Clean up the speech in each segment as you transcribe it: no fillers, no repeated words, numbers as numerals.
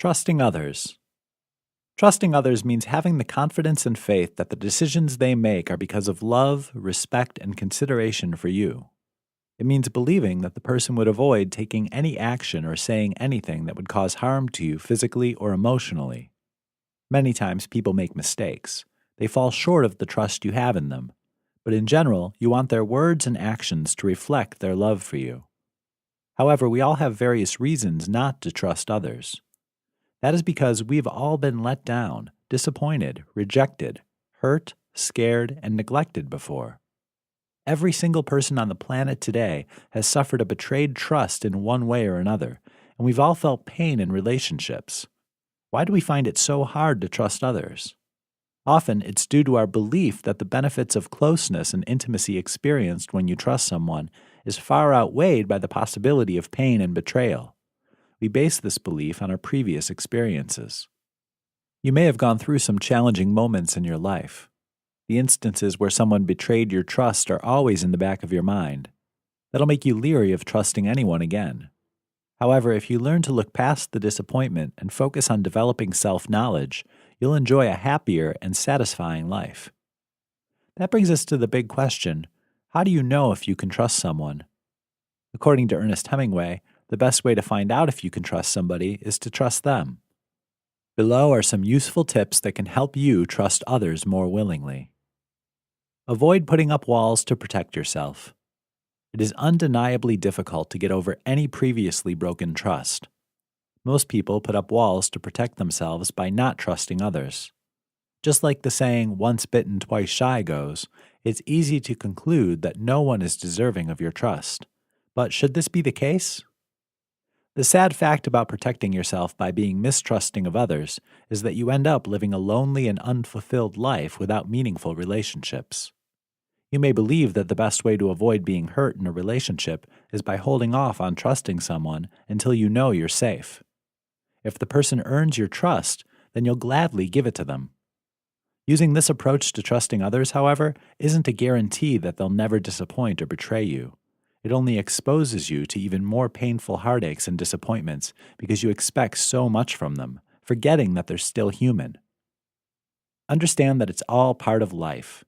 Trusting others. Trusting others means having the confidence and faith that the decisions they make are because of love, respect, and consideration for you. It means believing that the person would avoid taking any action or saying anything that would cause harm to you physically or emotionally. Many times people make mistakes. They fall short of the trust you have in them. But in general, you want their words and actions to reflect their love for you. However, we all have various reasons not to trust others. That is because we've all been let down, disappointed, rejected, hurt, scared, and neglected before. Every single person on the planet today has suffered a betrayed trust in one way or another, and we've all felt pain in relationships. Why do we find it so hard to trust others? Often, it's due to our belief that the benefits of closeness and intimacy experienced when you trust someone is far outweighed by the possibility of pain and betrayal. We base this belief on our previous experiences. You may have gone through some challenging moments in your life. The instances where someone betrayed your trust are always in the back of your mind. That'll make you leery of trusting anyone again. However, if you learn to look past the disappointment and focus on developing self-knowledge, you'll enjoy a happier and satisfying life. That brings us to the big question: how do you know if you can trust someone? According to Ernest Hemingway, the best way to find out if you can trust somebody is to trust them. Below are some useful tips that can help you trust others more willingly. Avoid putting up walls to protect yourself. It is undeniably difficult to get over any previously broken trust. Most people put up walls to protect themselves by not trusting others. Just like the saying, "once bitten, twice shy" goes, it's easy to conclude that no one is deserving of your trust. But should this be the case? The sad fact about protecting yourself by being mistrusting of others is that you end up living a lonely and unfulfilled life without meaningful relationships. You may believe that the best way to avoid being hurt in a relationship is by holding off on trusting someone until you know you're safe. If the person earns your trust, then you'll gladly give it to them. Using this approach to trusting others, however, isn't a guarantee that they'll never disappoint or betray you. It only exposes you to even more painful heartaches and disappointments because you expect so much from them, forgetting that they're still human. Understand that it's all part of life.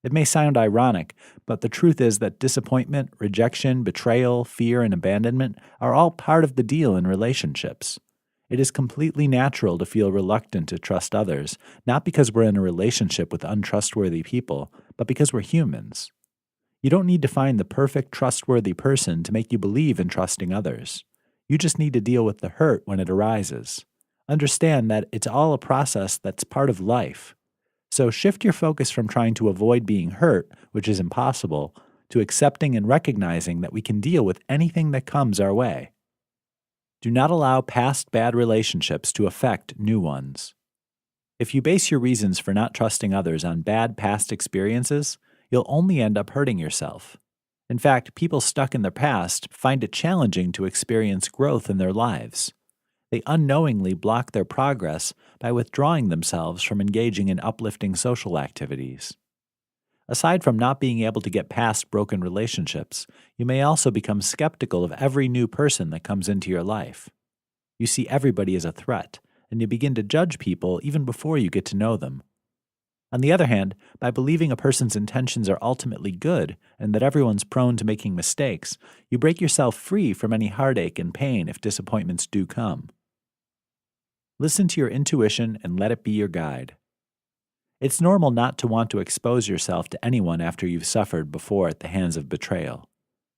It may sound ironic, but the truth is that disappointment, rejection, betrayal, fear, and abandonment are all part of the deal in relationships. It is completely natural to feel reluctant to trust others, not because we're in a relationship with untrustworthy people, but because we're humans. You don't need to find the perfect, trustworthy person to make you believe in trusting others. You just need to deal with the hurt when it arises. Understand that it's all a process that's part of life. So shift your focus from trying to avoid being hurt, which is impossible, to accepting and recognizing that we can deal with anything that comes our way. Do not allow past bad relationships to affect new ones. If you base your reasons for not trusting others on bad past experiences, you'll only end up hurting yourself. In fact, people stuck in their past find it challenging to experience growth in their lives. They unknowingly block their progress by withdrawing themselves from engaging in uplifting social activities. Aside from not being able to get past broken relationships, you may also become skeptical of every new person that comes into your life. You see everybody as a threat, and you begin to judge people even before you get to know them. On the other hand, by believing a person's intentions are ultimately good and that everyone's prone to making mistakes, you break yourself free from any heartache and pain if disappointments do come. Listen to your intuition and let it be your guide. It's normal not to want to expose yourself to anyone after you've suffered before at the hands of betrayal.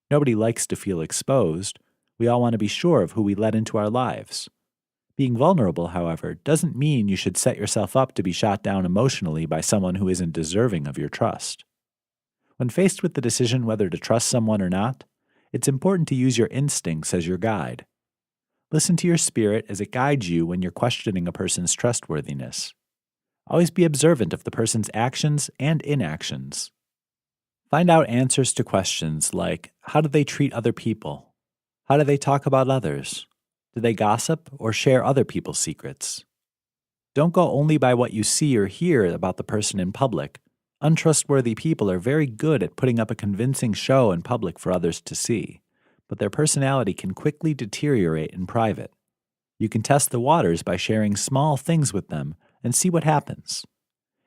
Nobody likes to feel exposed. We all want to be sure of who we let into our lives. Being vulnerable, however, doesn't mean you should set yourself up to be shot down emotionally by someone who isn't deserving of your trust. When faced with the decision whether to trust someone or not, it's important to use your instincts as your guide. Listen to your spirit as it guides you when you're questioning a person's trustworthiness. Always be observant of the person's actions and inactions. Find out answers to questions like, how do they treat other people? How do they talk about others? Do they gossip or share other people's secrets? Don't go only by what you see or hear about the person in public. Untrustworthy people are very good at putting up a convincing show in public for others to see, but their personality can quickly deteriorate in private. You can test the waters by sharing small things with them and see what happens.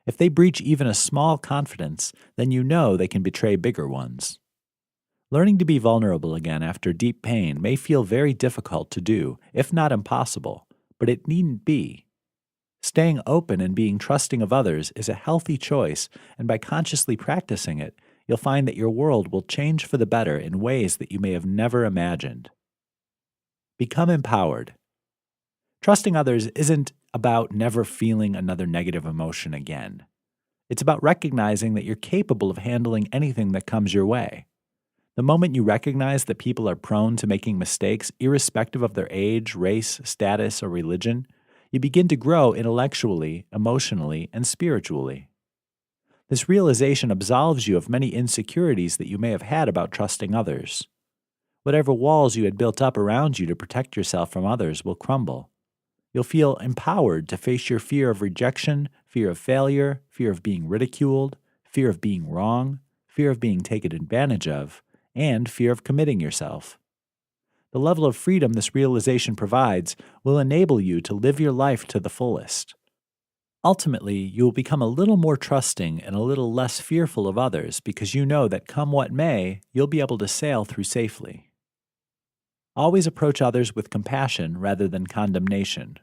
If they breach even a small confidence, then you know they can betray bigger ones. Learning to be vulnerable again after deep pain may feel very difficult to do, if not impossible, but it needn't be. Staying open and being trusting of others is a healthy choice, and by consciously practicing it, you'll find that your world will change for the better in ways that you may have never imagined. Become empowered. Trusting others isn't about never feeling another negative emotion again. It's about recognizing that you're capable of handling anything that comes your way. The moment you recognize that people are prone to making mistakes, irrespective of their age, race, status, or religion, you begin to grow intellectually, emotionally, and spiritually. This realization absolves you of many insecurities that you may have had about trusting others. Whatever walls you had built up around you to protect yourself from others will crumble. You'll feel empowered to face your fear of rejection, fear of failure, fear of being ridiculed, fear of being wrong, fear of being taken advantage of, and fear of committing yourself. The level of freedom this realization provides will enable you to live your life to the fullest. Ultimately, you will become a little more trusting and a little less fearful of others because you know that come what may, you'll be able to sail through safely. Always approach others with compassion rather than condemnation.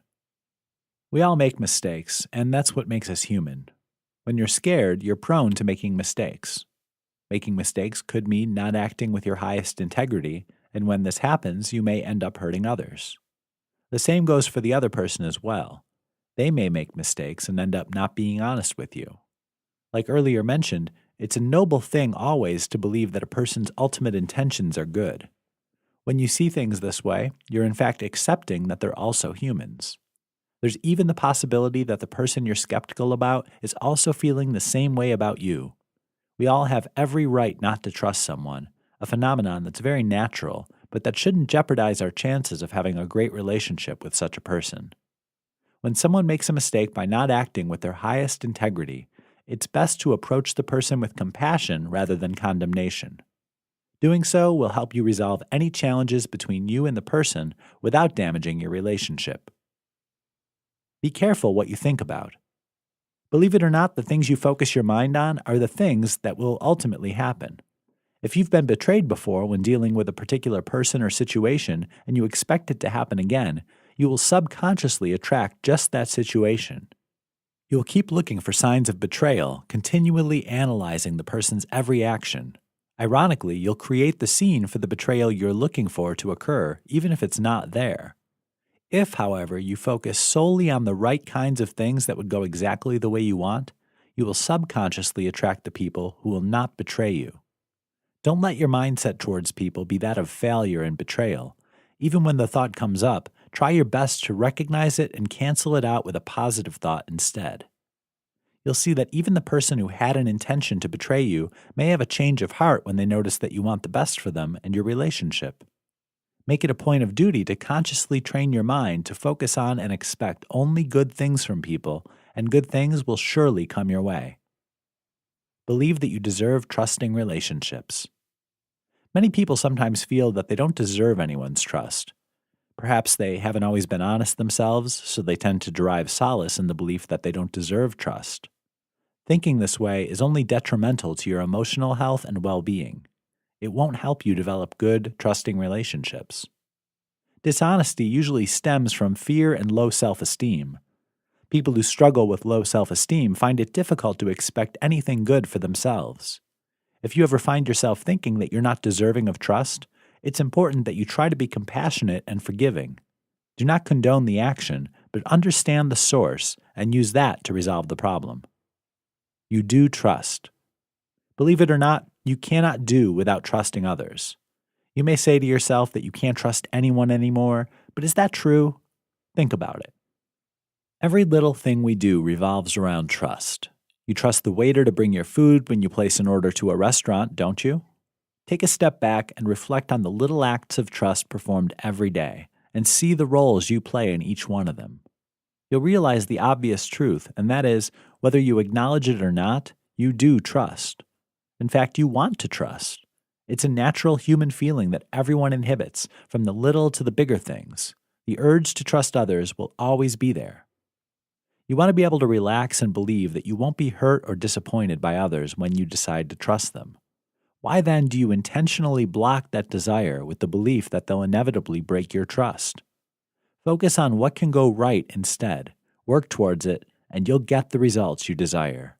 We all make mistakes, and that's what makes us human. When you're scared, you're prone to making mistakes. Making mistakes could mean not acting with your highest integrity, and when this happens, you may end up hurting others. The same goes for the other person as well. They may make mistakes and end up not being honest with you. Like earlier mentioned, it's a noble thing always to believe that a person's ultimate intentions are good. When you see things this way, you're in fact accepting that they're also humans. There's even the possibility that the person you're skeptical about is also feeling the same way about you. We all have every right not to trust someone, a phenomenon that's very natural, but that shouldn't jeopardize our chances of having a great relationship with such a person. When someone makes a mistake by not acting with their highest integrity, it's best to approach the person with compassion rather than condemnation. Doing so will help you resolve any challenges between you and the person without damaging your relationship. Be careful what you think about. Believe it or not, the things you focus your mind on are the things that will ultimately happen. If you've been betrayed before when dealing with a particular person or situation and you expect it to happen again, you will subconsciously attract just that situation. You will keep looking for signs of betrayal, continually analyzing the person's every action. Ironically, you'll create the scene for the betrayal you're looking for to occur, even if it's not there. If, however, you focus solely on the right kinds of things that would go exactly the way you want, you will subconsciously attract the people who will not betray you. Don't let your mindset towards people be that of failure and betrayal. Even when the thought comes up, try your best to recognize it and cancel it out with a positive thought instead. You'll see that even the person who had an intention to betray you may have a change of heart when they notice that you want the best for them and your relationship. Make it a point of duty to consciously train your mind to focus on and expect only good things from people, and good things will surely come your way. Believe that you deserve trusting relationships. Many people sometimes feel that they don't deserve anyone's trust. Perhaps they haven't always been honest themselves, so they tend to derive solace in the belief that they don't deserve trust. Thinking this way is only detrimental to your emotional health and well-being. It won't help you develop good, trusting relationships. Dishonesty usually stems from fear and low self-esteem. People who struggle with low self-esteem find it difficult to expect anything good for themselves. If you ever find yourself thinking that you're not deserving of trust, it's important that you try to be compassionate and forgiving. Do not condone the action, but understand the source and use that to resolve the problem. You do trust. Believe it or not, you cannot do without trusting others. You may say to yourself that you can't trust anyone anymore, but is that true? Think about it. Every little thing we do revolves around trust. You trust the waiter to bring your food when you place an order to a restaurant, don't you? Take a step back and reflect on the little acts of trust performed every day, and see the roles you play in each one of them. You'll realize the obvious truth, and that is, whether you acknowledge it or not, you do trust. In fact, you want to trust. It's a natural human feeling that everyone inhibits, from the little to the bigger things. The urge to trust others will always be there. You want to be able to relax and believe that you won't be hurt or disappointed by others when you decide to trust them. Why then do you intentionally block that desire with the belief that they'll inevitably break your trust? Focus on what can go right instead, work towards it, and you'll get the results you desire.